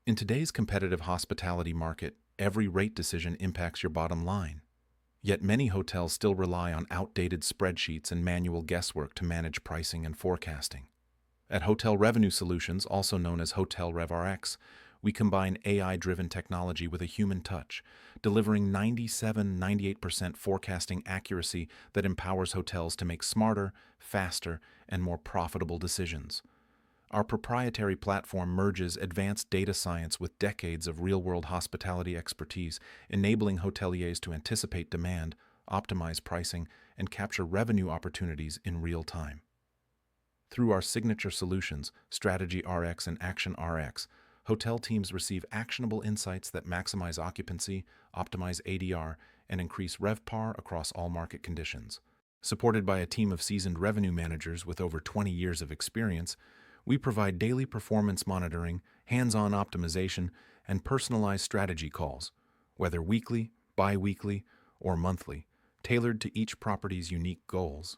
In today's competitive hospitality market, every rate decision impacts your bottom line. Yet many hotels still rely on outdated spreadsheets and manual guesswork to manage pricing and forecasting. At Hotel Revenue Solutions, also known as HotelRevRx, we combine AI-driven technology with a human touch, delivering 97-98% forecasting accuracy that empowers hotels to make smarter, faster, and more profitable decisions. Our proprietary platform merges advanced data science with decades of real-world hospitality expertise, enabling hoteliers to anticipate demand, optimize pricing, and capture revenue opportunities in real time. Through our signature solutions, StrategyRx and ActionRx, hotel teams receive actionable insights that maximize occupancy, optimize ADR, and increase RevPAR across all market conditions. Supported by a team of seasoned revenue managers with over 20 years of experience, we provide daily performance monitoring, hands-on optimization, and personalized strategy calls, whether weekly, bi-weekly, or monthly, tailored to each property's unique goals.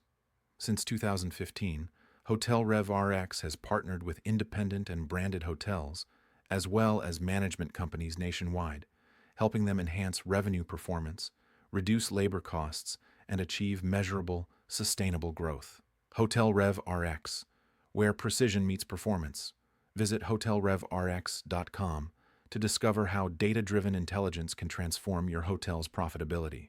Since 2015, HotelRevRx has partnered with independent and branded hotels, as well as management companies nationwide, helping them enhance revenue performance, reduce labor costs, and achieve measurable, sustainable growth. HotelRevRx, where precision meets performance. Visit HotelRevRx.com to discover how data-driven intelligence can transform your hotel's profitability.